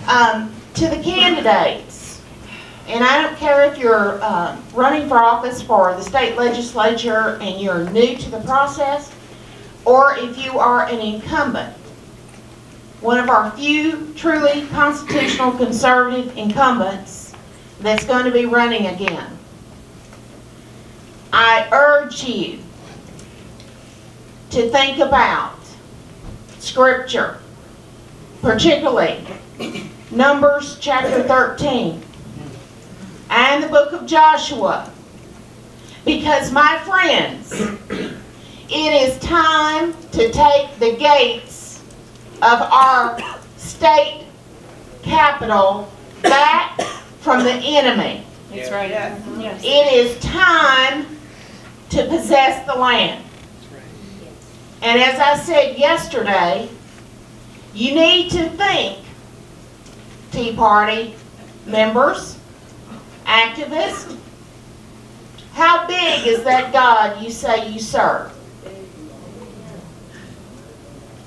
To the candidates, and I don't care if you're running for office for the state legislature and you're new to the process, or if you are an incumbent, one of our few truly constitutional conservative incumbents that's going to be running again. I urge you to think about Scripture, particularly Numbers chapter 13 and the book of Joshua, because my friends, it is time to take the gates of our state capital back from the enemy. That's right. Yes. It is time to possess the land. And as I said yesterday, you need to think, Tea Party members, activists, how big is that God you say you serve?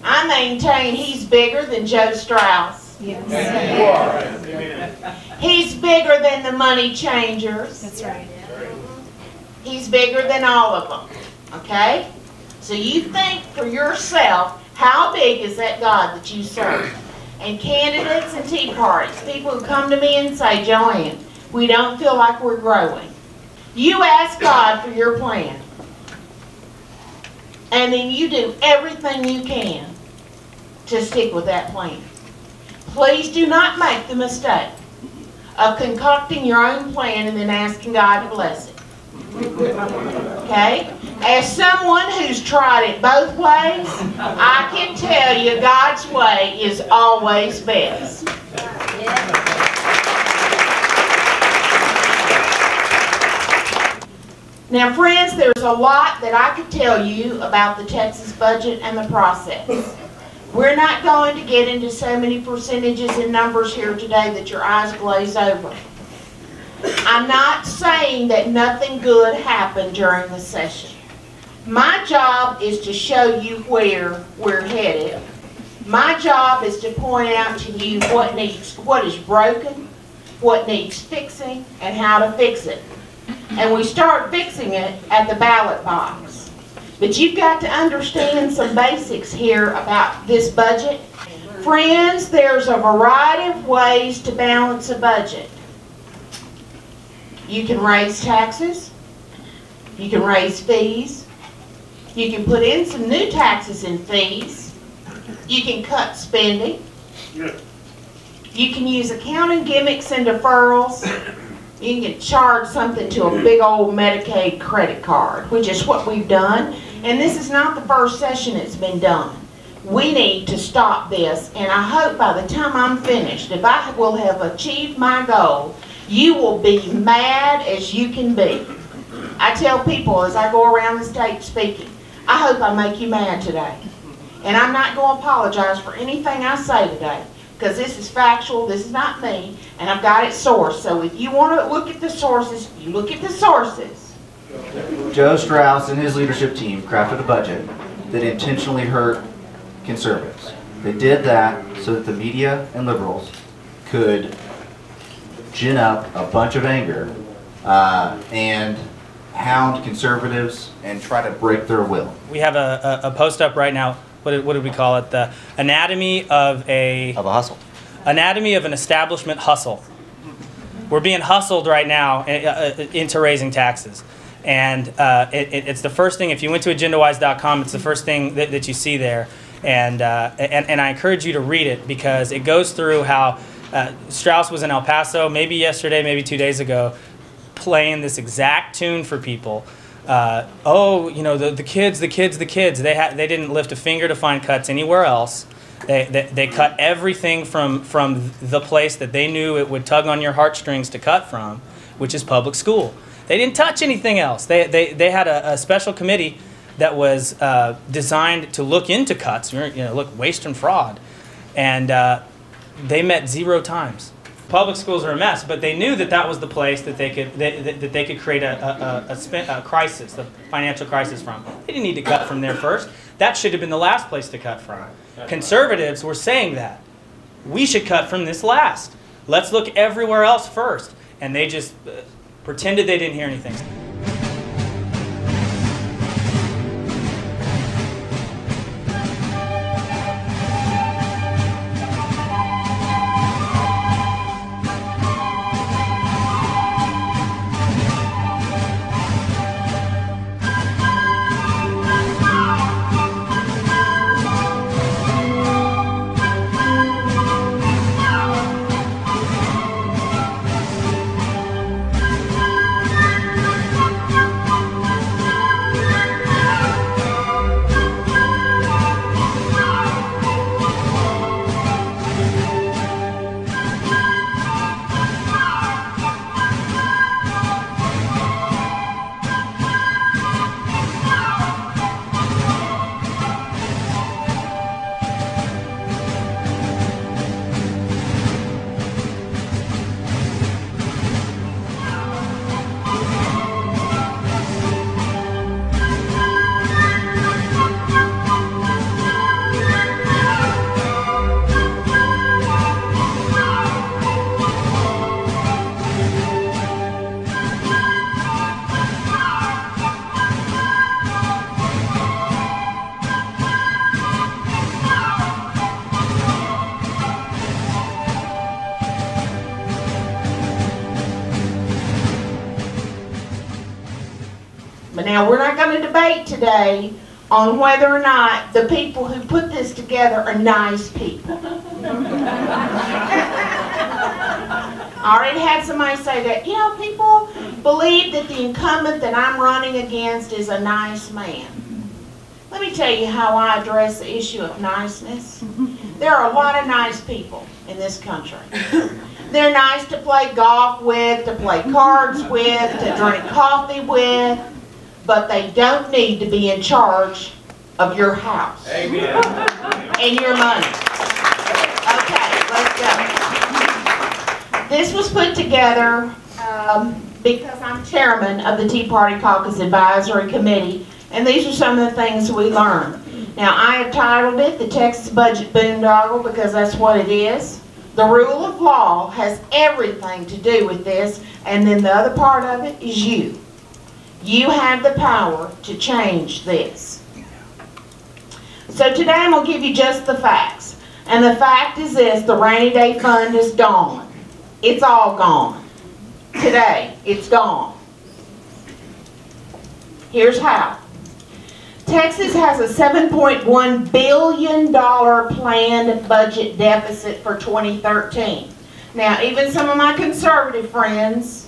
I maintain He's bigger than Joe Strauss. Yes. He's bigger than the money changers. That's right. He's bigger than all of them. Okay? So you think for yourself, how big is that God that you serve? And candidates and Tea Parties, people who come to me and say, Joanne, we don't feel like we're growing. You ask God for your plan. And then you do everything you can to stick with that plan. Please do not make the mistake of concocting your own plan and then asking God to bless it. Okay? As someone who's tried it both ways, I can tell you God's way is always best. Now, friends, there's a lot that I could tell you about the Texas budget and the process. We're not going to get into so many percentages and numbers here today that your eyes glaze over. I'm not saying that nothing good happened during the session. My job is to show you where we're headed. My job is to point out to you what is broken, what needs fixing, and how to fix it. And we start fixing it at the ballot box. But you've got to understand some basics here about this budget. Friends, there's a variety of ways to balance a budget. You can raise taxes. You can raise fees. You can put in some new taxes and fees. You can cut spending. You can use accounting gimmicks and deferrals. You can charge something to a big old Medicaid credit card, which is what we've done. And this is not the first session it's been done. We need to stop this, and I hope by the time I'm finished, if I will have achieved my goal, you will be mad as you can be. I tell people as I go around the state speaking, I hope I make you mad today. And I'm not going to apologize for anything I say today, because this is factual, this is not me, and I've got it sourced. So if you want to look at the sources, you look at the sources. Joe Strauss and his leadership team crafted a budget that intentionally hurt conservatives. They did that so that the media and liberals could gin up a bunch of anger and hound conservatives and try to break their will. We have a post up right now. What did we call it? The anatomy of a hustle. Anatomy of an establishment hustle. We're being hustled right now into raising taxes. And it's the first thing, if you went to agendawise.com, it's the first thing that you see there. And I encourage you to read it, because it goes through how Strauss was in El Paso, maybe yesterday, maybe 2 days ago, playing this exact tune for people. Oh, you know, the kids. They didn't lift a finger to find cuts anywhere else. They cut everything from the place that they knew it would tug on your heartstrings to cut from, which is public school. They didn't touch anything else. They had a special committee that was designed to look into cuts, look, waste and fraud, and they met 0 times. Public schools are a mess, but they knew that was the place that they could create a crisis, the financial crisis from. They didn't need to cut from there first. That should have been the last place to cut from. Conservatives were saying that. we should cut from this last. Let's look everywhere else first. And they just pretended they didn't hear anything. But now we're not going to debate today on whether or not the people who put this together are nice people. I already had somebody say that, you know, people believe that the incumbent that I'm running against is a nice man. Let me tell you how I address the issue of niceness. There are a lot of nice people in this country. They're nice to play golf with, to play cards with, to drink coffee with, but they don't need to be in charge of your house. Amen. And your money. Okay, let's go. This was put together because I'm chairman of the Tea Party Caucus Advisory Committee, and these are some of the things we learned. Now, I have titled it the Texas Budget Boondoggle because that's what it is. The rule of law has everything to do with this, and then the other part of it is you. You have the power to change this. So today I'm going to give you just the facts. And the fact is this: the rainy day fund is gone. It's all gone. Today, it's gone. Here's how. Texas has a $7.1 billion planned budget deficit for 2013. Now, even some of my conservative friends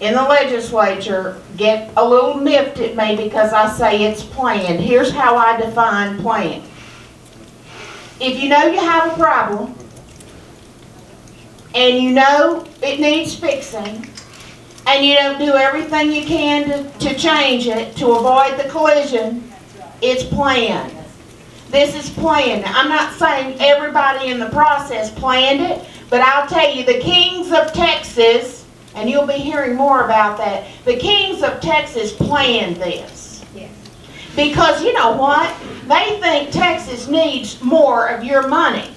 in the legislature get a little miffed at me because I say it's planned. Here's how I define planned. If you know you have a problem and you know it needs fixing and you don't do everything you can to change it, to avoid the collision, it's planned. This is planned. I'm not saying everybody in the process planned it, but I'll tell you, the kings of Texas, and you'll be hearing more about that, the kings of Texas planned this. Yes. Because you know what? They think Texas needs more of your money.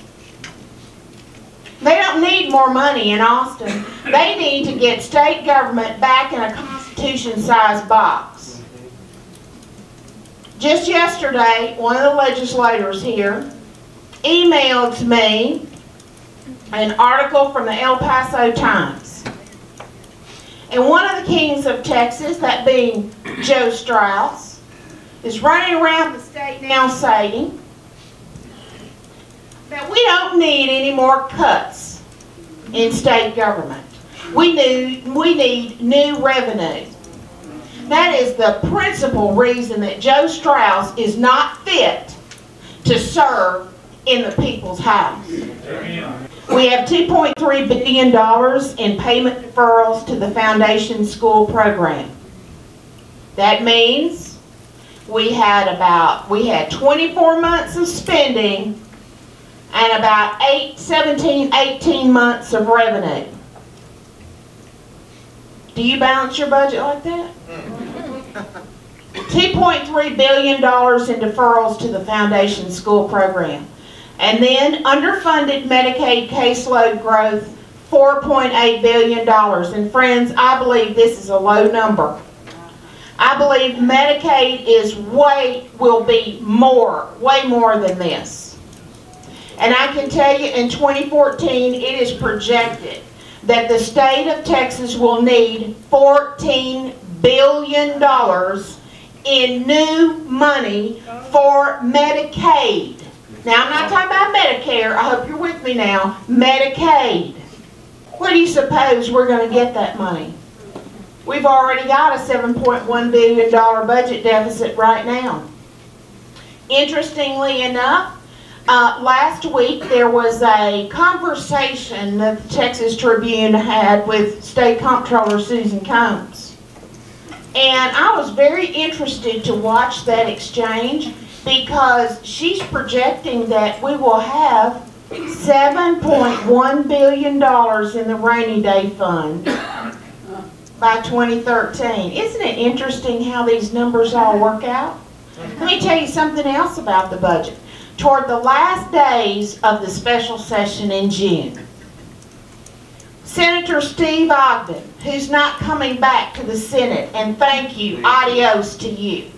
They don't need more money in Austin. They need to get state government back in a Constitution-sized box. Just yesterday, one of the legislators here emailed me an article from the El Paso Times. And one of the kings of Texas, that being Joe Strauss, is running around the state now saying that we don't need any more cuts in state government. We need new revenue. That is the principal reason that Joe Strauss is not fit to serve in the people's house. We have $2.3 billion in payment deferrals to the foundation school program. That means we had 24 months of spending and about 18 months of revenue. Do you balance your budget like that? $2.3 billion in deferrals to the foundation school program. And then underfunded Medicaid caseload growth, $4.8 billion. And friends, I believe this is a low number. I believe Medicaid will be way more than this. And I can tell you in 2014, it is projected that the state of Texas will need $14 billion in new money for Medicaid. Now, I'm not talking about Medicare. I hope you're with me now. Medicaid. Where do you suppose we're going to get that money? We've already got a $7.1 billion budget deficit right now. Interestingly enough, last week there was a conversation that the Texas Tribune had with State Comptroller Susan Combs. And I was very interested to watch that exchange because she's projecting that we will have $7.1 billion in the rainy day fund by 2013. Isn't it interesting how these numbers all work out? Let me tell you something else about the budget. Toward the last days of the special session in June, Senator Steve Ogden, who's not coming back to the Senate, and thank you, adios to you.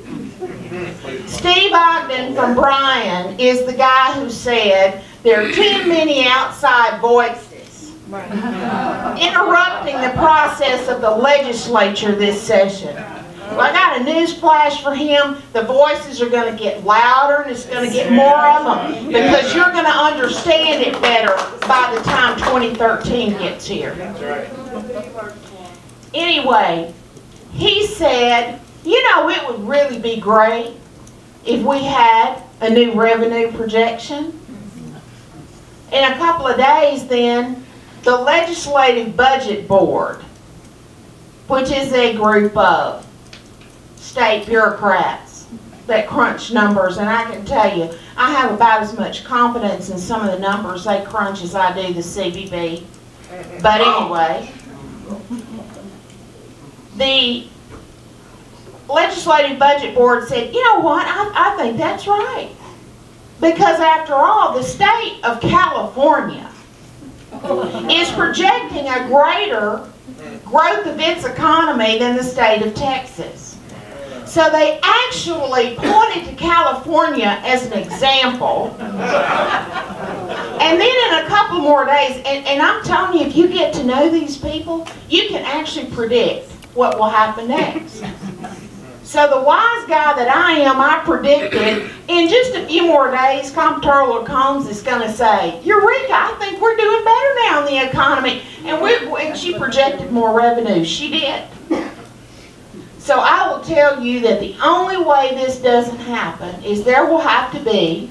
Steve Ogden from Bryan is the guy who said there are too many outside voices interrupting the process of the legislature this session. Well, I got a news flash for him. The voices are going to get louder and it's going to get more of them because you're going to understand it better by the time 2013 gets here. Anyway, he said, you know, it would really be great if we had a new revenue projection. In a couple of days then, the Legislative Budget Board, which is a group of state bureaucrats that crunch numbers, and I can tell you, I have about as much confidence in some of the numbers they crunch as I do the CBB. But anyway, the Legislative Budget Board said, you know what, I think that's right. Because after all, the state of California is projecting a greater growth of its economy than the state of Texas. So they actually pointed to California as an example. And then in a couple more days, and I'm telling you, if you get to know these people, you can actually predict what will happen next. So the wise guy that I am, I predicted in just a few more days, Comptroller Combs is going to say, Eureka, I think we're doing better now in the economy. And she projected more revenue. She did. So I will tell you that the only way this doesn't happen is there will have to be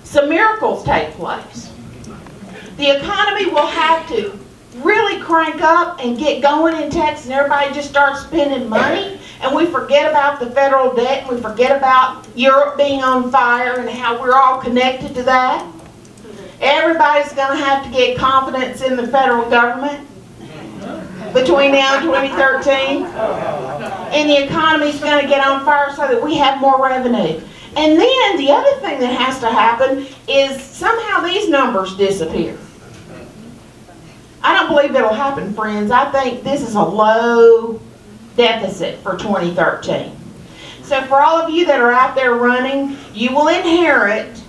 some miracles take place. The economy will have to really crank up and get going in Texas, and everybody just starts spending money, and we forget about the federal debt, and we forget about Europe being on fire and how we're all connected to that. Everybody's going to have to get confidence in the federal government between now and 2013, and the economy's going to get on fire so that we have more revenue. And then the other thing that has to happen is somehow these numbers disappear. I don't believe it'll happen, friends. I think this is a low deficit for 2013. So for all of you that are out there running, you will inherit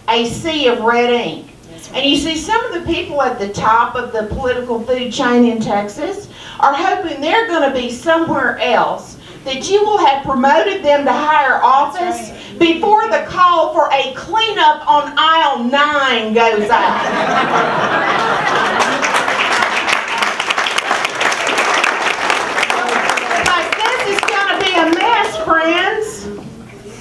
a sea of red ink. And you see, some of the people at the top of the political food chain in Texas are hoping they're going to be somewhere else, that you will have promoted them to higher office before the call for a cleanup on aisle 9 goes out. A mess, friends.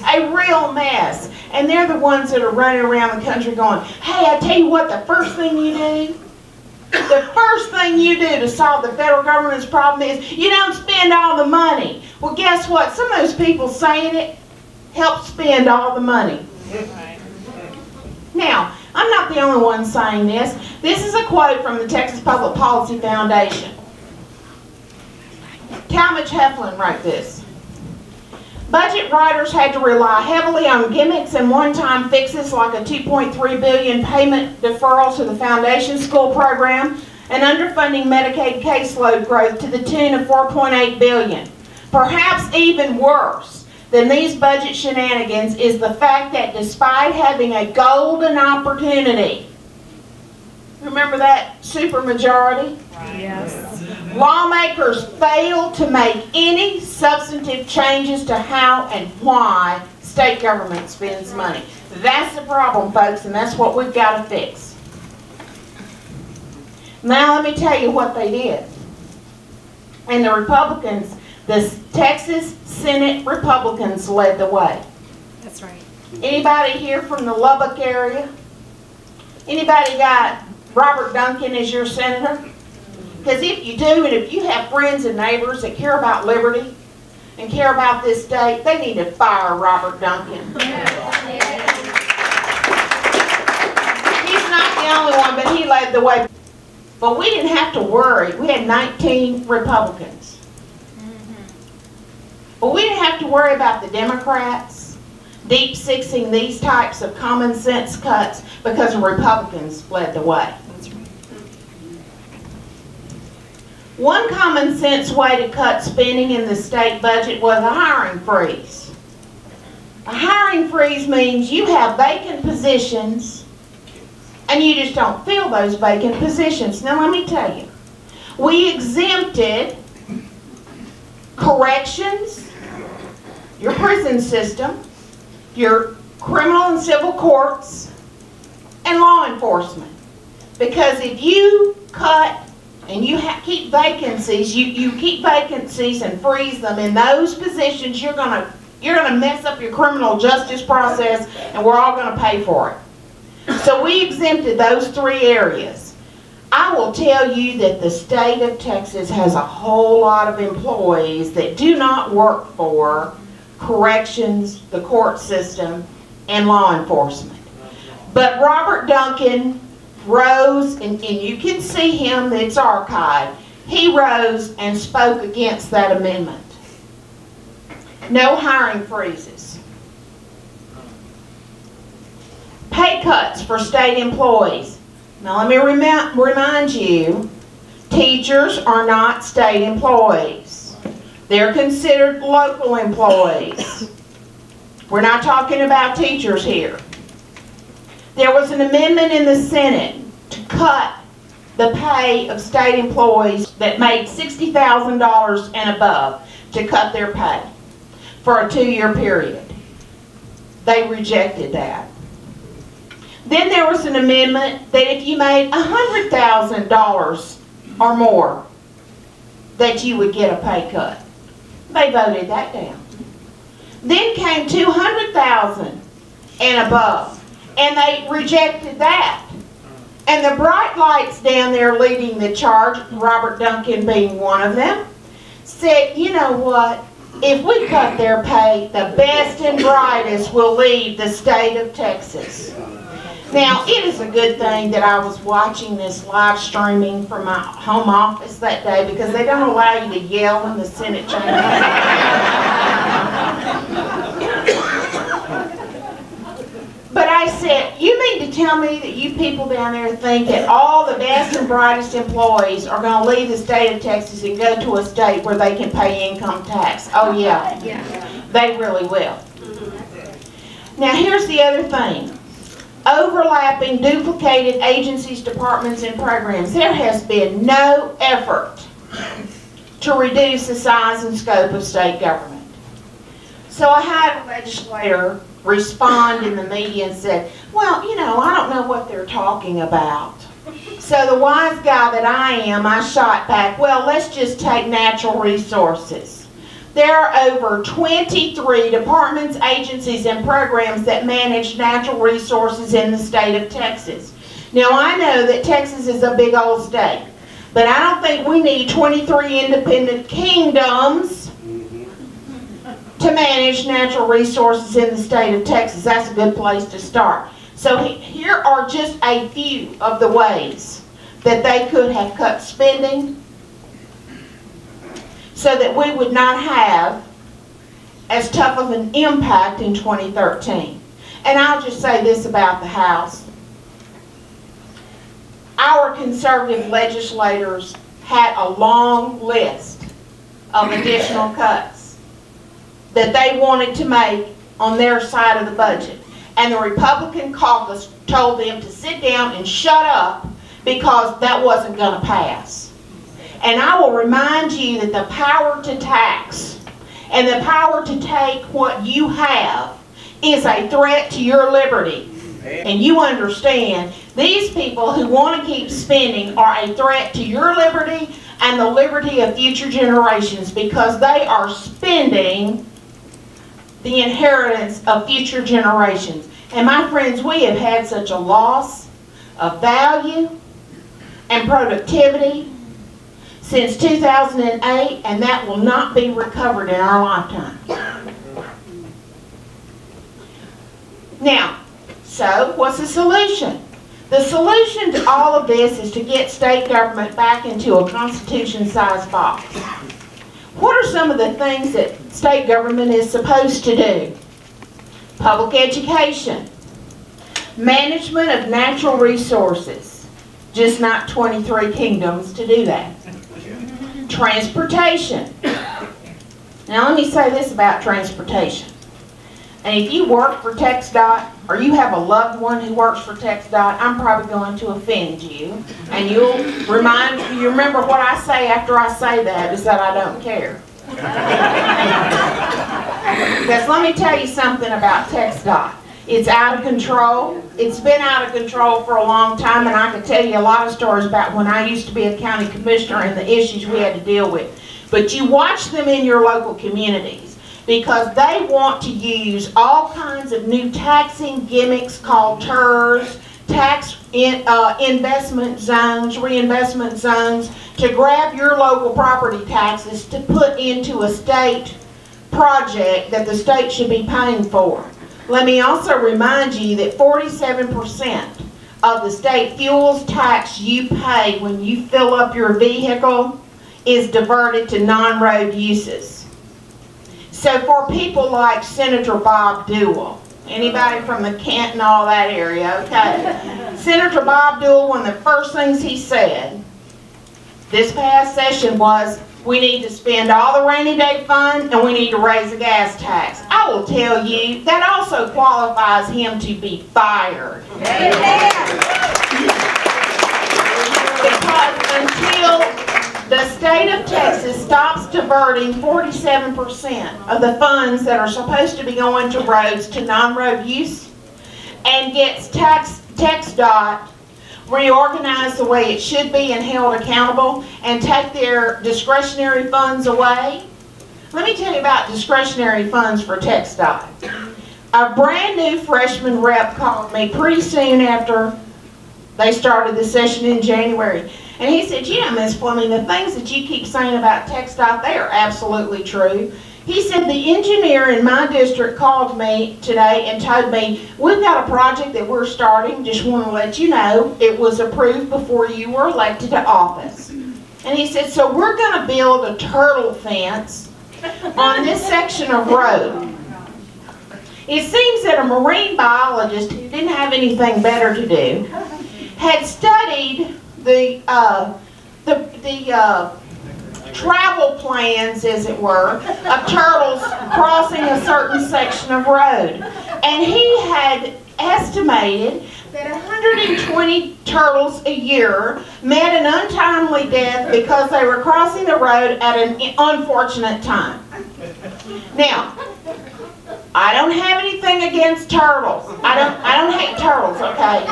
A real mess. And they're the ones that are running around the country going, hey, I tell you what, the first thing you do to solve the federal government's problem is you don't spend all the money. Well, guess what? Some of those people saying it help spend all the money. Now, I'm not the only one saying this. This is a quote from the Texas Public Policy Foundation. Talmadge Heflin wrote this. Budget writers had to rely heavily on gimmicks and one-time fixes like a $2.3 billion payment deferral to the foundation school program and underfunding Medicaid caseload growth to the tune of $4.8 billion. Perhaps even worse than these budget shenanigans is the fact that despite having a golden opportunity, remember that supermajority? Yes. Lawmakers failed to make any substantive changes to how and why state government spends money. That's the problem, folks, and that's what we've got to fix. Now let me tell you what they did. And the Republicans, the Texas Senate Republicans led the way. That's right. Anybody here from the Lubbock area? Anybody got Robert Duncan as your senator? Because if you do, and if you have friends and neighbors that care about liberty and care about this state, they need to fire Robert Duncan. He's not the only one, but he led the way. But we didn't have to worry. We had 19 Republicans. But we didn't have to worry about the Democrats deep-sixing these types of common sense cuts because the Republicans led the way. One common sense way to cut spending in the state budget was a hiring freeze. A hiring freeze means you have vacant positions and you just don't fill those vacant positions. Now let me tell you, we exempted corrections, your prison system, your criminal and civil courts, and law enforcement. Because if you cut and you keep vacancies, you keep vacancies and freeze them in those positions, you're gonna mess up your criminal justice process, and we're all gonna pay for it. So we exempted those three areas. I will tell you that the state of Texas has a whole lot of employees that do not work for corrections, the court system, and law enforcement. But Robert Duncan rose, and you can see him, it's archived. He rose and spoke against that amendment. No hiring freezes. Pay cuts for state employees. Now let me remind you, teachers are not state employees. They're considered local employees. We're not talking about teachers here. There was an amendment in the Senate to cut the pay of state employees that made $60,000 and above, to cut their pay for a 2-year period. They rejected that. Then there was an amendment that if you made $100,000 or more, that you would get a pay cut. They voted that down. Then came $200,000 and above, and they rejected that. And the bright lights down there leading the charge, Robert Duncan being one of them, said, you know what? If we cut their pay, the best and brightest will leave the state of Texas. Now, it is a good thing that I was watching this live streaming from my home office that day, because they don't allow you to yell in the Senate chamber. But I said, you mean to tell me that you people down there think that all the best and brightest employees are going to leave the state of Texas and go to a state where they can pay income tax? Oh yeah, they really will. Now here's the other thing. Overlapping, duplicated agencies, departments, and programs. There has been no effort to reduce the size and scope of state government. So I had a legislator respond in the media and said, well, you know, I don't know what they're talking about. So the wise guy that I am, I shot back, well, let's just take natural resources. There are over 23 departments, agencies, and programs that manage natural resources in the state of Texas. Now, I know that Texas is a big old state, but I don't think we need 23 independent kingdoms to manage natural resources in the state of Texas. That's a good place to start. So here are just a few of the ways that they could have cut spending so that we would not have as tough of an impact in 2013. And I'll just say this about the House. Our conservative legislators had a long list of additional cuts that they wanted to make on their side of the budget. And the Republican caucus told them to sit down and shut up because that wasn't going to pass. And I will remind you that the power to tax and the power to take what you have is a threat to your liberty. And you understand, these people who want to keep spending are a threat to your liberty and the liberty of future generations, because they are spending the inheritance of future generations. And my friends, we have had such a loss of value and productivity since 2008, and that will not be recovered in our lifetime. Now, so what's the solution? The solution to all of this is to get state government back into a Constitution-sized box. What are some of the things that state government is supposed to do? Public education, management of natural resources, just not 23 kingdoms to do that. Transportation. Now let me say this about transportation. And if you work for TxDOT, or you have a loved one who works for TxDOT, I'm probably going to offend you. And you remember what I say after I say that is that I don't care. Because let me tell you something about TxDOT. It's out of control. It's been out of control for a long time, and I can tell you a lot of stories about when I used to be a county commissioner and the issues we had to deal with. But you watch them in your local communities, because they want to use all kinds of new taxing gimmicks called TERS, tax investment zones, reinvestment zones, to grab your local property taxes to put into a state project that the state should be paying for. Let me also remind you that 47% of the state fuels tax you pay when you fill up your vehicle is diverted to non-road uses. So for people like Senator Bob Dewell, anybody from the Canton, all that area, okay? Senator Bob Dewell, one of the first things he said this past session was, we need to spend all the rainy day fund and we need to raise the gas tax. I will tell you, that also qualifies him to be fired. Because until the state of Texas stops diverting 47% of the funds that are supposed to be going to roads to non-road use and gets TxDOT reorganized the way it should be and held accountable and take their discretionary funds away. Let me tell you about discretionary funds for TxDOT. A brand new freshman rep called me pretty soon after they started the session in January. And he said, you know, Ms. Fleming, the things that you keep saying about TxDOT, they are absolutely true. He said, the engineer in my district called me today and told me, we've got a project that we're starting, just want to let you know, it was approved before you were elected to office. And he said, so we're going to build a turtle fence on this section of road. It seems that a marine biologist who didn't have anything better to do had studied the travel plans, as it were, of turtles crossing a certain section of road. And he had estimated that 120 turtles a year met an untimely death because they were crossing the road at an unfortunate time. Now, I don't have anything against turtles. I don't hate turtles, okay?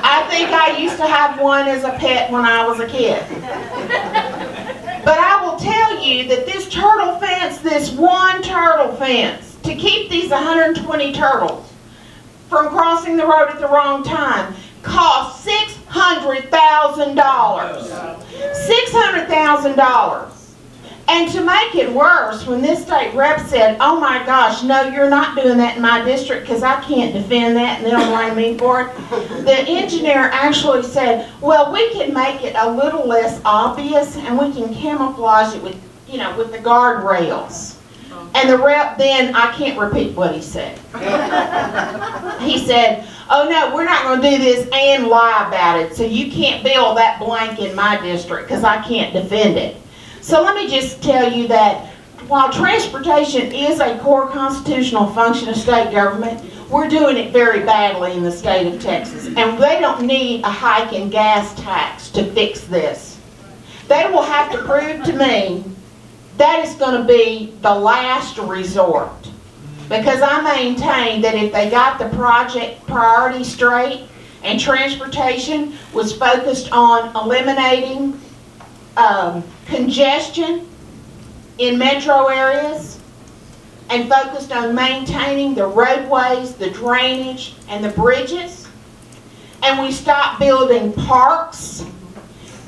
I think I used to have one as a pet when I was a kid. But I will tell you that this turtle fence, this one turtle fence, to keep these 120 turtles from crossing the road at the wrong time, cost $600,000. $600,000. And to make it worse, when this state rep said, oh my gosh, no, you're not doing that in my district because I can't defend that and they'll blame me for it, the engineer actually said, well, we can make it a little less obvious and we can camouflage it with, you know, with the guardrails. And the rep then, I can't repeat what he said. He said, oh no, we're not going to do this and lie about it, so you can't build that blank in my district because I can't defend it. So let me just tell you that while transportation is a core constitutional function of state government, we're doing it very badly in the state of Texas. And they don't need a hike in gas tax to fix this. They will have to prove to me that is going to be the last resort. Because I maintain that if they got the project priority straight and transportation was focused on eliminating congestion in metro areas and focused on maintaining the roadways, the drainage, and the bridges, and we stopped building parks,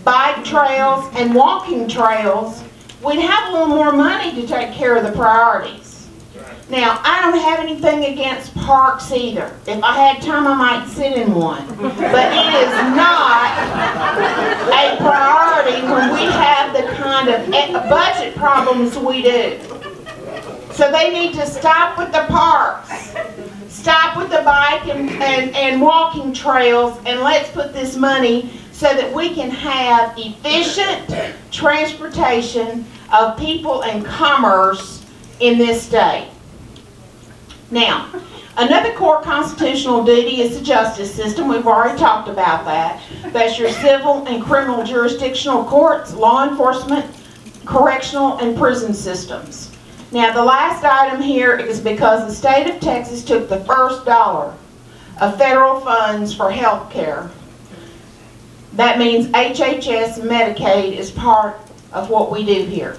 bike trails, and walking trails, we'd have a little more money to take care of the priorities. Now, I don't have anything against parks either. If I had time, I might sit in one. But it is not a priority when we have the kind of budget problems we do. So they need to stop with the parks, stop with the bike and walking trails, and let's put this money so that we can have efficient transportation of people and commerce in this state. Now, another core constitutional duty is the justice system. We've already talked about that. That's your civil and criminal jurisdictional courts, law enforcement, correctional, and prison systems. Now, the last item here is because the state of Texas took the first dollar of federal funds for health care. That means HHS and Medicaid is part of what we do here.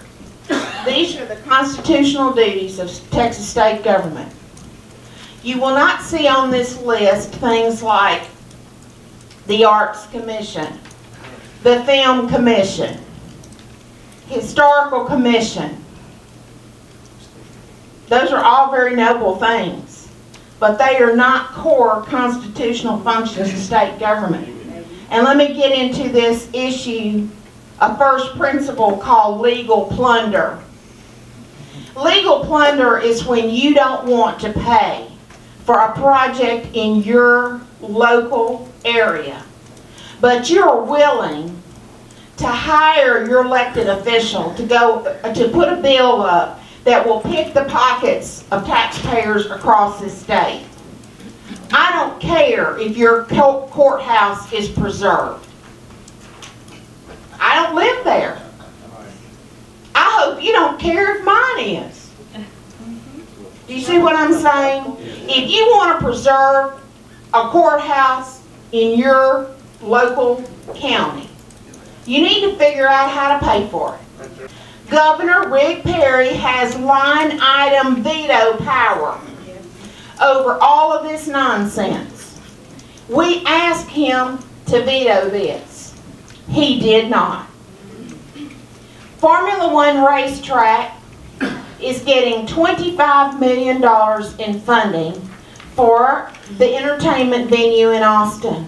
These are the constitutional duties of Texas state government. You will not see on this list things like the Arts Commission, the Film Commission, Historical Commission. Those are all very noble things, but they are not core constitutional functions of state government. And let me get into this issue, a first principle called legal plunder. Legal plunder is when you don't want to pay for a project in your local area, but you're willing to hire your elected official to put a bill up that will pick the pockets of taxpayers across this state. I don't care if your courthouse is preserved. I don't live there. I hope you don't care if mine is. Do you see what I'm saying? If you want to preserve a courthouse in your local county, you need to figure out how to pay for it. Governor Rick Perry has line item veto power over all of this nonsense. We asked him to veto this. He did not. Formula One racetrack is getting $25 million in funding for the entertainment venue in Austin.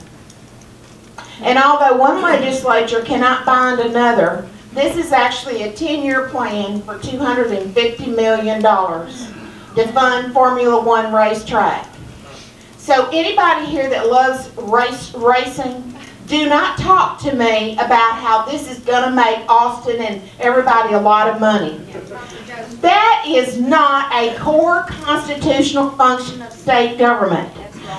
And although one legislature cannot bind another, this is actually a 10-year plan for $250 million to fund Formula One racetrack. So anybody here that loves racing, do not talk to me about how this is going to make Austin and everybody a lot of money. That is not a core constitutional function of state government.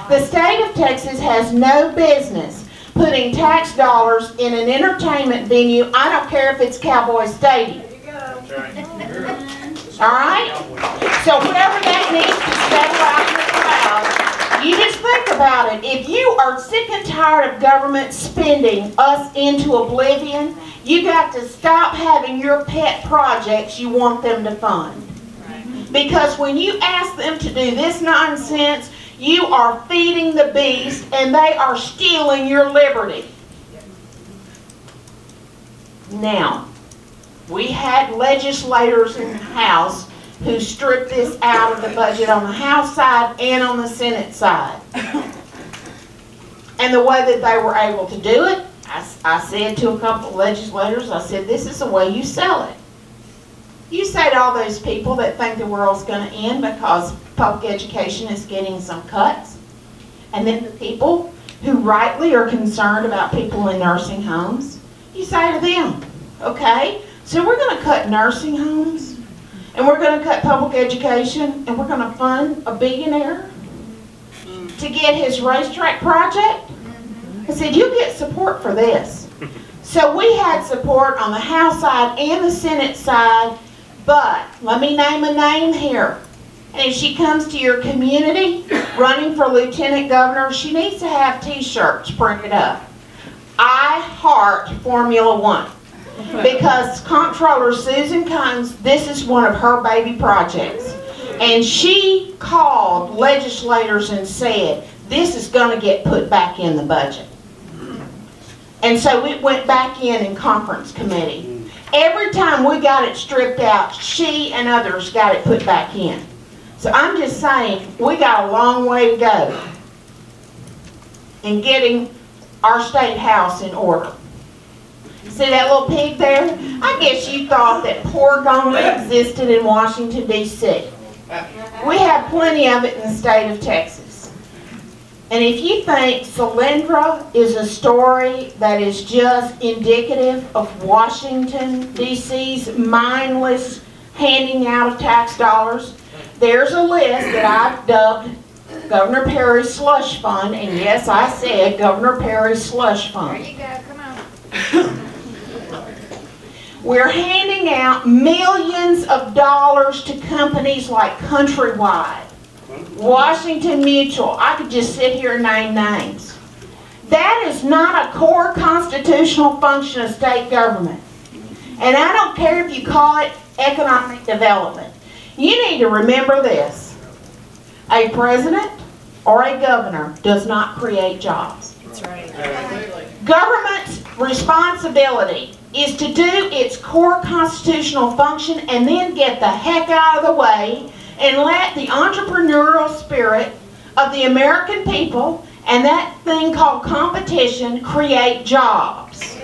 The state of Texas has no business putting tax dollars in an entertainment venue. I don't care if it's Cowboy Stadium. All right? So whatever that needs to settle out in the crowd, you just think about it. If you are sick and tired of government spending us into oblivion, you got to stop having your pet projects you want them to fund. Because when you ask them to do this nonsense, you are feeding the beast and they are stealing your liberty. Now, we had legislators in the House who stripped this out of the budget on the House side and on the Senate side. And the way that they were able to do it, I said to a couple of legislators, I said, this is the way you sell it. You say to all those people that think the world's going to end because public education is getting some cuts, and then the people who rightly are concerned about people in nursing homes, you say to them, okay, so we're going to cut nursing homes, and we're going to cut public education, and we're going to fund a billionaire to get his racetrack project? I said, you get support for this. So we had support on the House side and the Senate side, but let me name a name here. And if she comes to your community running for lieutenant governor, she needs to have t-shirts printed up. I heart Formula One. Because Comptroller Susan Combs, this is one of her baby projects. And she called legislators and said, this is going to get put back in the budget. And so it went back in conference committee. Every time we got it stripped out, she and others got it put back in. So I'm just saying, we got a long way to go in getting our state house in order. See that little pig there? I guess you thought that pork only existed in Washington, D.C. We have plenty of it in the state of Texas. And if you think Solyndra is a story that is just indicative of Washington, D.C.'s mindless handing out of tax dollars, there's a list that I've dubbed Governor Perry's Slush Fund, and yes, I said Governor Perry's Slush Fund. There you go, come on. We're handing out millions of dollars to companies like Countrywide, Washington Mutual. I could just sit here and name names. That is not a core constitutional function of state government. And I don't care if you call it economic development. You need to remember this. A president or a governor does not create jobs. That's right. Government's responsibility is to do its core constitutional function and then get the heck out of the way and let the entrepreneurial spirit of the American people and that thing called competition create jobs.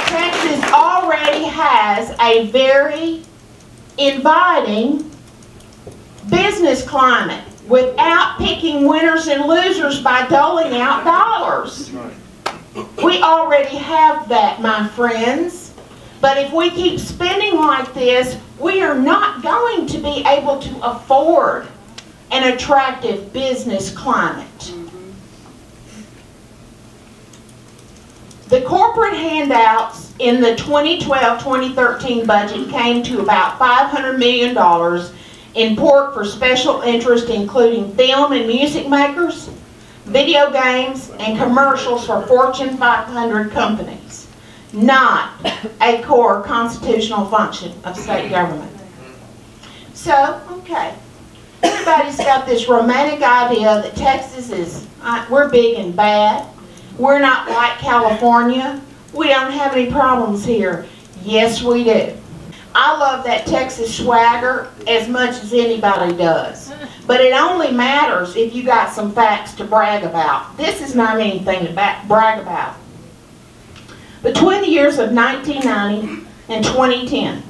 Texas already has a very inviting business climate without picking winners and losers by doling out dollars. We already have that, my friends. But if we keep spending like this, we are not going to be able to afford an attractive business climate. The corporate handouts in the 2012-2013 budget came to about $500 million in pork for special interest, including film and music makers, video games, and commercials for Fortune 500 companies. Not a core constitutional function of state government. So, okay. Everybody's got this romantic idea that Texas is, we're big and bad. We're not like California. We don't have any problems here. Yes, we do. I love that Texas swagger as much as anybody does. But it only matters if you got some facts to brag about. This is not anything to brag about. Between the years of 1990 and 2010,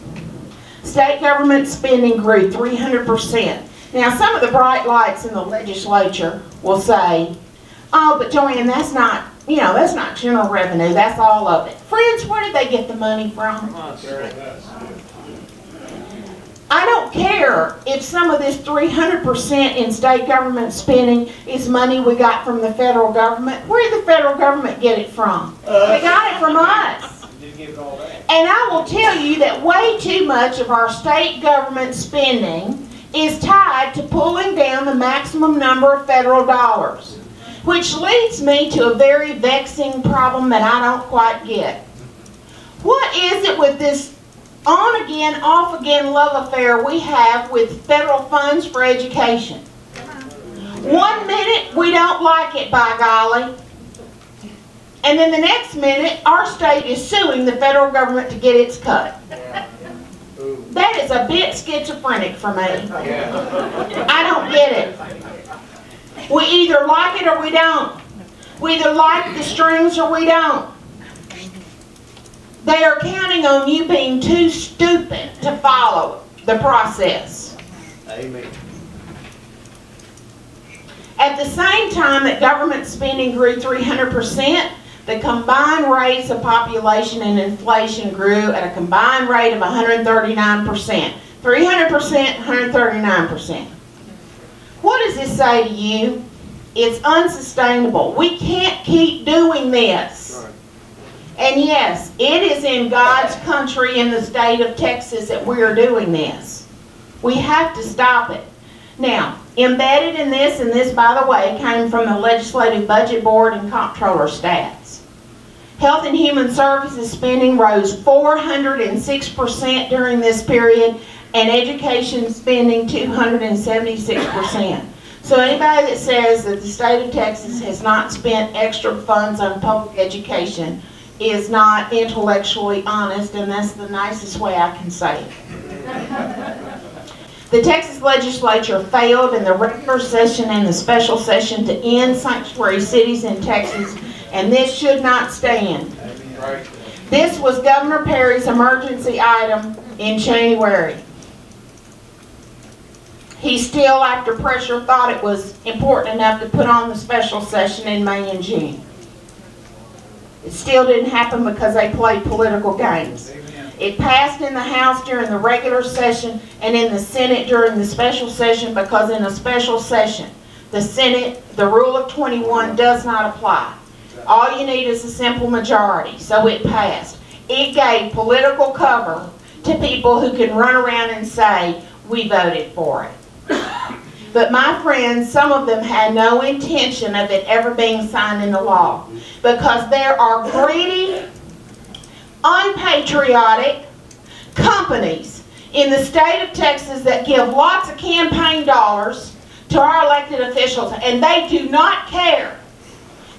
state government spending grew 300%. Now, some of the bright lights in the legislature will say, oh, but Joanne, that's not, that's not general revenue, that's all of it. Friends, where did they get the money from? I don't care if some of this 300% in state government spending is money we got from the federal government. Where did the federal government get it from? They got it from us. And I will tell you that way too much of our state government spending is tied to pulling down the maximum number of federal dollars. Which leads me to a very vexing problem that I don't quite get. What is it with this on-again, off-again love affair we have with federal funds for education? 1 minute we don't like it, by golly. And then the next minute our state is suing the federal government to get its cut. That is a bit schizophrenic for me. I don't get it. We either like it or we don't. We either like the strings or we don't. They are counting on you being too stupid to follow the process. Amen. At the same time that government spending grew 300%, the combined rates of population and inflation grew at a combined rate of 139%. 300%, 139%. What does this say to you? It's unsustainable. We can't keep doing this. Right. And yes, it is in God's country, in the state of Texas, that we are doing this. We have to stop it. Now, embedded in this, and this, by the way, came from the Legislative Budget Board and Comptroller stats. Health and Human Services spending rose 406% during this period, and education spending 276%. So anybody that says that the state of Texas has not spent extra funds on public education is not intellectually honest, and that's the nicest way I can say it. The Texas legislature failed in the regular session and the special session to end sanctuary cities in Texas, and this should not stand. Right. This was Governor Perry's emergency item in January. He still, after pressure, thought it was important enough to put on the special session in May and June. It still didn't happen because they played political games. It passed in the House during the regular session and in the Senate during the special session, because in a special session, the Senate, the rule of 21 does not apply. All you need is a simple majority, so it passed. It gave political cover to people who can run around and say, we voted for it. But my friends, some of them had no intention of it ever being signed into law, because there are greedy, unpatriotic companies in the state of Texas that give lots of campaign dollars to our elected officials, and they do not care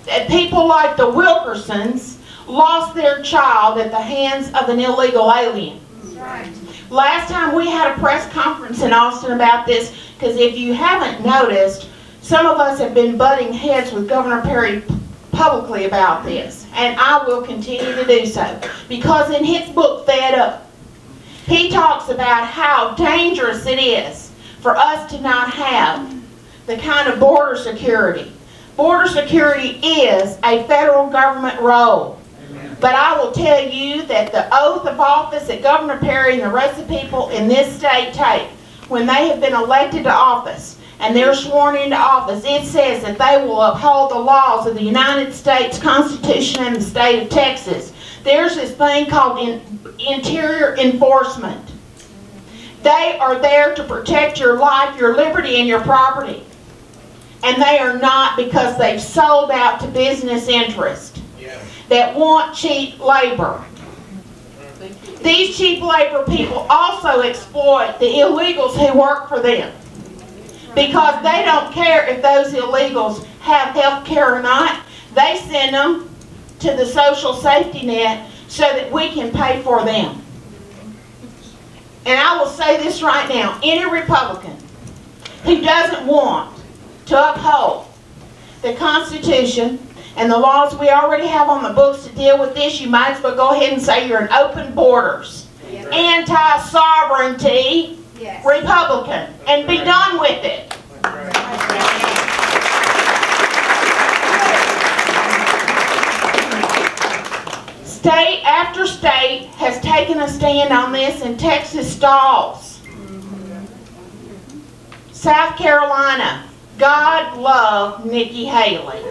that people like the Wilkersons lost their child at the hands of an illegal alien. Right. Last time we had a press conference in Austin about this, because if you haven't noticed, some of us have been butting heads with Governor Perry publicly about this, and I will continue to do so, because in his book, Fed Up, he talks about how dangerous it is for us to not have the kind of border security. Border security is a federal government role. But I will tell you that the oath of office that Governor Perry and the rest of the people in this state take when they have been elected to office and they're sworn into office, it says that they will uphold the laws of the United States Constitution and the state of Texas. There's this thing called interior enforcement. They are there to protect your life, your liberty, and your property. And they are not because they've sold out to business interests that want cheap labor. These cheap labor people also exploit the illegals who work for them, because they don't care if those illegals have health care or not. They send them to the social safety net so that we can pay for them. And I will say this right now, any Republican who doesn't want to uphold the Constitution and the laws we already have on the books to deal with this, you might as well go ahead and say you're an open borders, anti-sovereignty Republican, and be done with it. State after state has taken a stand on this, and Texas stalls. South Carolina, God love Nikki Haley.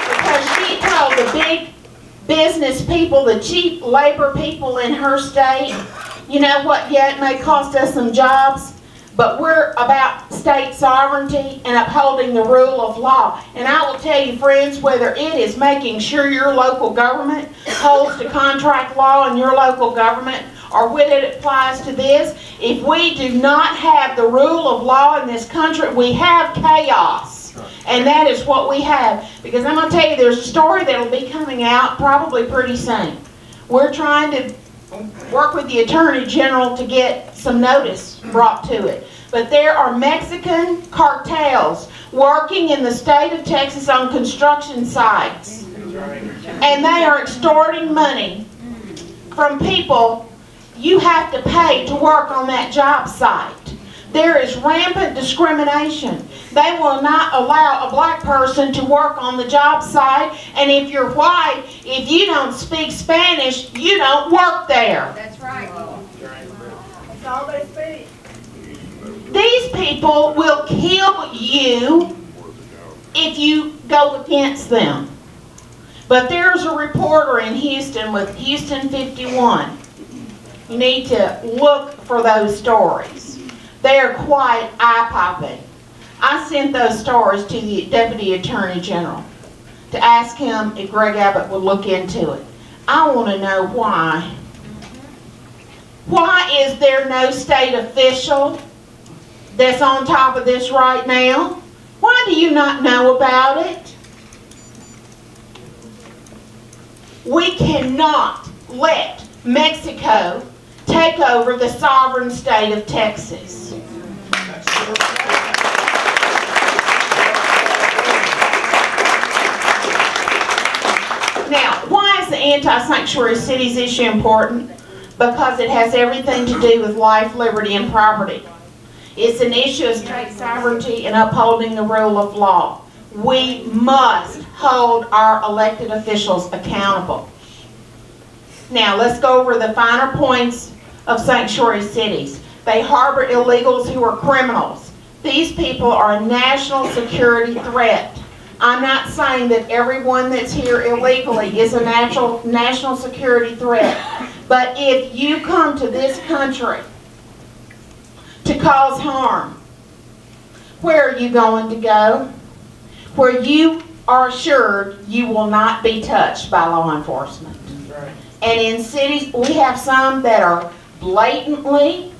Because she told the big business people, the cheap labor people in her state, you know what, yeah, it may cost us some jobs, but we're about state sovereignty and upholding the rule of law. And I will tell you, friends, whether it is making sure your local government holds to contract law in your local government, or whether it applies to this, if we do not have the rule of law in this country, we have chaos. And that is what we have. Because I'm going to tell you, there's a story that will be coming out probably pretty soon. We're trying to work with the Attorney General to get some notice brought to it. But there are Mexican cartels working in the state of Texas on construction sites. And they are extorting money from people you have to pay to work on that job site. There is rampant discrimination. They will not allow a black person to work on the job site, and if you're white, if you don't speak Spanish, you don't work there. That's right. That's all they speak. These people will kill you if you go against them. But there's a reporter in Houston with Houston 51. You need to look for those stories. They are quite eye-popping. I sent those stories to the Deputy Attorney General to ask him if Greg Abbott would look into it. I want to know why. Why is there no state official that's on top of this right now? Why do you not know about it? We cannot let Mexico take over the sovereign state of Texas. Now, why is the anti-sanctuary cities issue important? Because it has everything to do with life, liberty, and property. It's an issue of state sovereignty and upholding the rule of law. We must hold our elected officials accountable. Now, let's go over the finer points of sanctuary cities. They harbor illegals who are criminals. These people are a national security threat. I'm not saying that everyone that's here illegally is a national security threat. But if you come to this country to cause harm, where are you going to go? Where you are assured you will not be touched by law enforcement. And in cities, we have some that are blatantly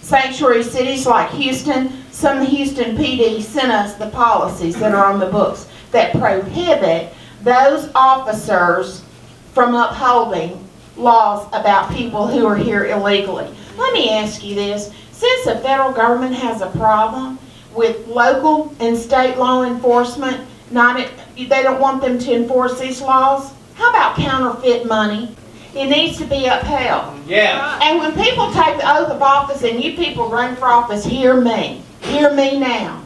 sanctuary cities like Houston. Some of the Houston PD sent us the policies that are on the books that prohibit those officers from upholding laws about people who are here illegally. Let me ask you this. Since the federal government has a problem with local and state law enforcement, they don't want them to enforce these laws, how about counterfeit money? It needs to be upheld. Yeah. And when people take the oath of office, and you people run for office, hear me. Hear me now.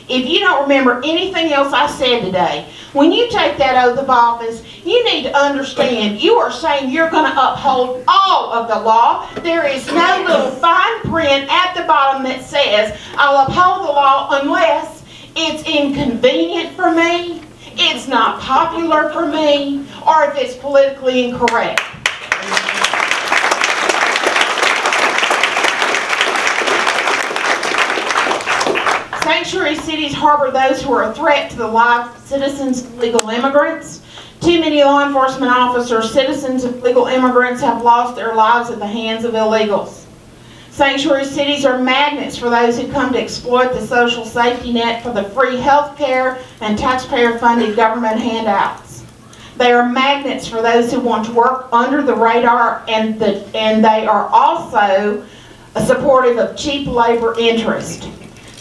If you don't remember anything else I said today, when you take that oath of office, you need to understand you are saying you're going to uphold all of the law. There is no little fine print at the bottom that says, I'll uphold the law unless it's inconvenient for me, it's not popular for me, or if it's politically incorrect. Sanctuary cities harbor those who are a threat to the lives of citizens of legal immigrants. Too many law enforcement officers, citizens of legal immigrants, have lost their lives at the hands of illegals. Sanctuary cities are magnets for those who come to exploit the social safety net for the free health care and taxpayer-funded government handouts. They are magnets for those who want to work under the radar, and they are also supportive of cheap labor interest.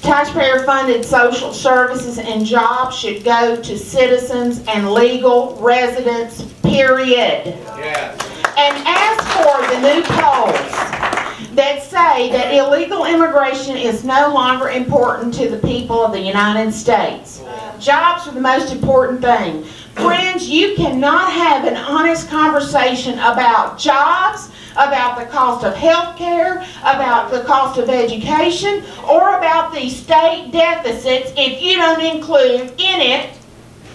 Taxpayer-funded social services and jobs should go to citizens and legal residents, period. Yeah. And as for the new polls that say that illegal immigration is no longer important to the people of the United States, jobs are the most important thing. Friends, you cannot have an honest conversation about jobs, about the cost of health care, about the cost of education, or about the state deficits if you don't include in it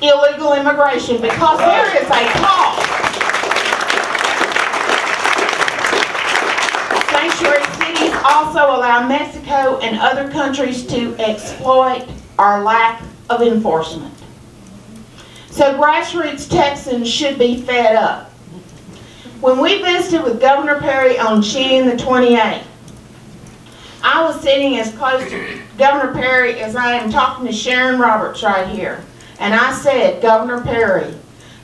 illegal immigration, because there is a cost. Sanctuary cities also allow Mexico and other countries to exploit our lack of enforcement. So grassroots Texans should be fed up. When we visited with Governor Perry on June the 28th, I was sitting as close to Governor Perry as I am talking to Sharon Roberts right here. And I said, Governor Perry,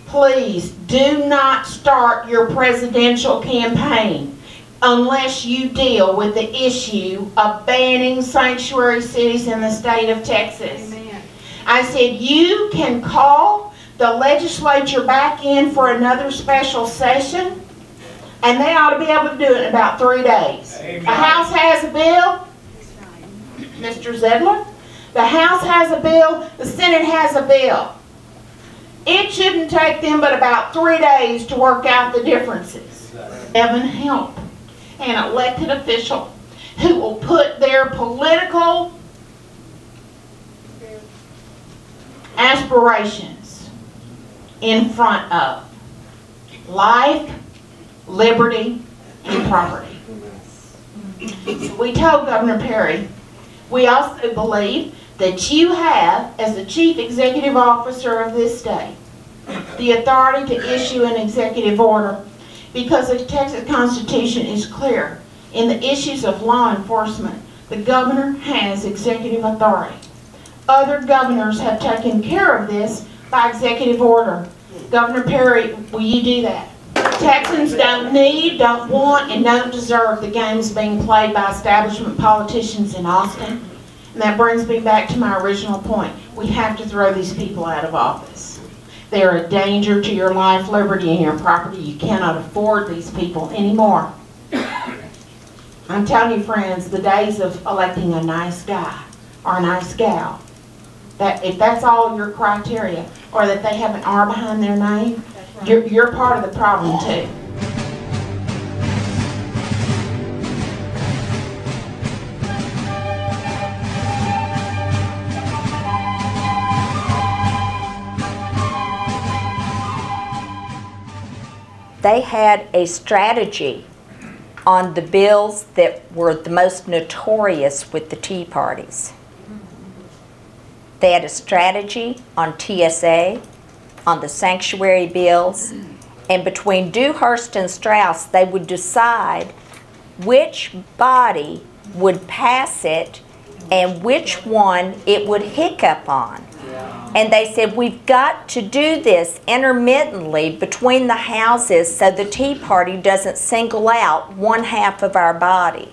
please do not start your presidential campaign unless you deal with the issue of banning sanctuary cities in the state of Texas. Amen. I said, you can call the legislature back in for another special session, and they ought to be able to do it in about 3 days. Amen. The House has a bill, Mr. Zedler. The House has a bill, the Senate has a bill. It shouldn't take them but about 3 days to work out the differences. Heaven help an elected official who will put their political aspirations in front of life, liberty, and property. So we told Governor Perry, we also believe that you have, as the Chief Executive Officer of this state, the authority to issue an executive order because the Texas Constitution is clear. In the issues of law enforcement, the governor has executive authority. Other governors have taken care of this by executive order. Governor Perry, will you do that? Texans don't need, don't want, and don't deserve the games being played by establishment politicians in Austin. And that brings me back to my original point. We have to throw these people out of office. They're a danger to your life, liberty, and your property. You cannot afford these people anymore. I'm telling you, friends, the days of electing a nice guy or a nice gal, that if that's all your criteria, or that they have an R behind their name, you're part of the problem too. They had a strategy on the bills that were the most notorious with the Tea Parties. They had a strategy on TSA, on the sanctuary bills, and between Dewhurst and Strauss, they would decide which body would pass it and which one it would hiccup on. And they said, we've got to do this intermittently between the houses so the Tea Party doesn't single out one half of our body.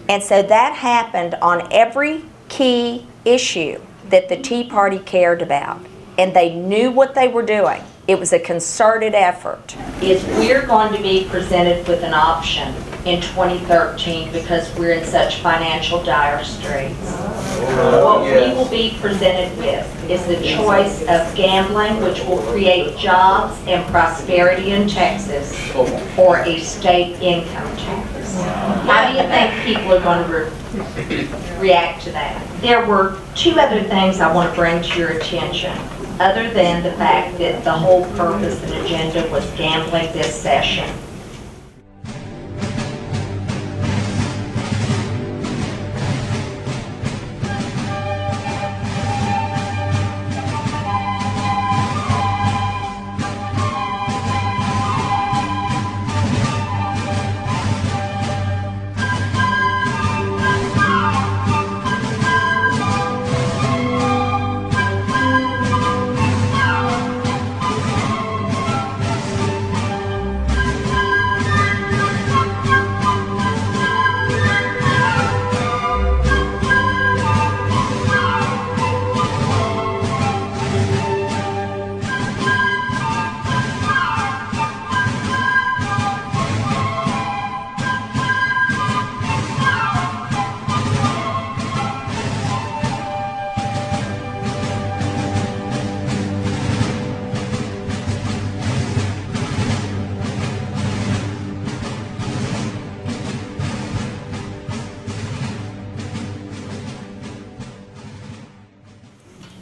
And so that happened on every key issue that the Tea Party cared about. And they knew what they were doing. It was a concerted effort. Is we're going to be presented with an option in 2013 because we're in such financial dire straits. What we will be presented with is the choice of gambling, which will create jobs and prosperity in Texas, or a state income tax. How do you think people are going to react to that? There were two other things I want to bring to your attention, other than the fact that the whole purpose and agenda was gambling this session.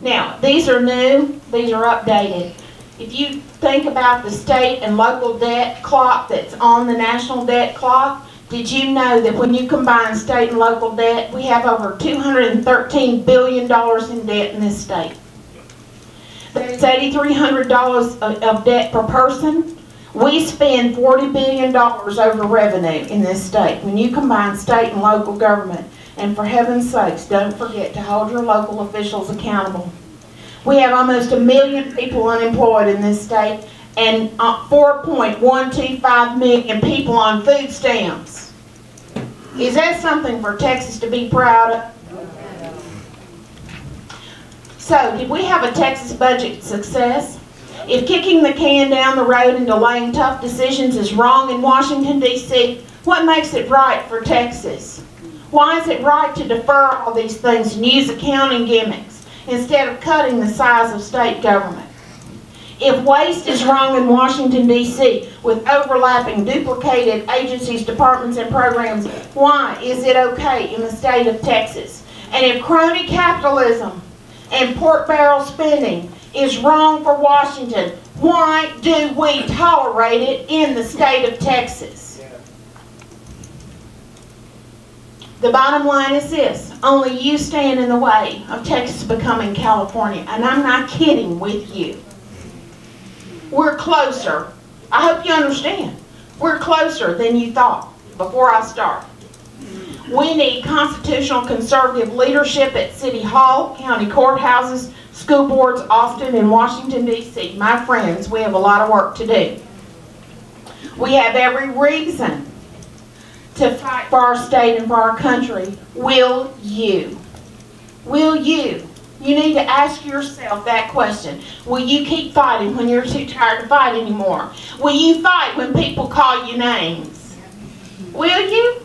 Now, these are new, these are updated. If you think about the state and local debt clock that's on the national debt clock, did you know that when you combine state and local debt, we have over $213 billion in debt in this state? That's $8,300 of debt per person. We spend $40 billion over revenue in this state. When you combine state and local government, and for heaven's sakes, don't forget to hold your local officials accountable. We have almost 1 million people unemployed in this state, and 4.125 million people on food stamps. Is that something for Texas to be proud of? So, did we have a Texas budget success? If kicking the can down the road and delaying tough decisions is wrong in Washington, D.C., what makes it right for Texas? Why is it right to defer all these things and use accounting gimmicks instead of cutting the size of state government? If waste is wrong in Washington, D.C., with overlapping, duplicated agencies, departments, and programs, why is it okay in the state of Texas? And if crony capitalism and pork barrel spending is wrong for Washington, why do we tolerate it in the state of Texas? The bottom line is this: only you stand in the way of Texas becoming California, and I'm not kidding with you. We're closer. I hope you understand. We're closer than you thought before I start. We need constitutional conservative leadership at City Hall, county courthouses, school boards, Austin, and Washington, D.C. My friends, we have a lot of work to do. We have every reason to fight for our state and for our country. Will you? Will you? You need to ask yourself that question. Will you keep fighting when you're too tired to fight anymore? Will you fight when people call you names? Will you?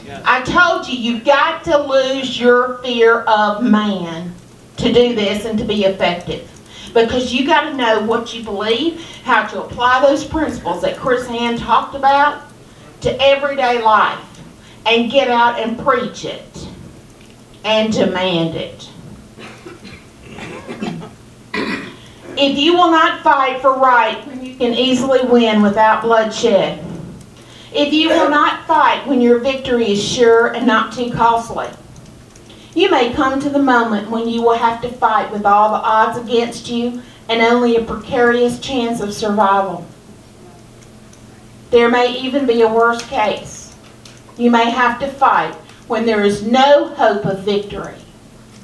Yeah. I told you, you've got to lose your fear of man to do this and to be effective. Because you got to know what you believe, how to apply those principles that Chris Hand talked about to everyday life, and get out and preach it and demand it. If you will not fight for right when you can easily win without bloodshed, if you will not fight when your victory is sure and not too costly, you may come to the moment when you will have to fight with all the odds against you and only a precarious chance of survival. There may even be a worse case. You may have to fight when there is no hope of victory,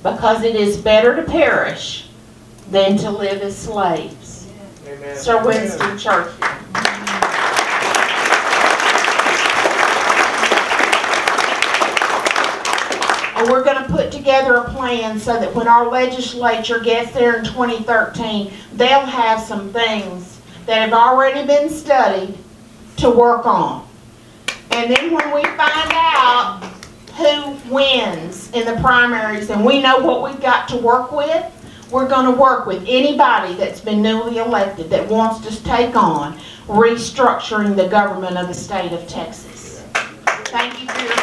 because it is better to perish than to live as slaves. Amen. Sir Winston Churchill. And we're going to put together a plan so that when our legislature gets there in 2013, they'll have some things that have already been studied to work on. And then when we find out who wins in the primaries and we know what we've got to work with, we're going to work with anybody that's been newly elected that wants to take on restructuring the government of the state of Texas. Thank you for your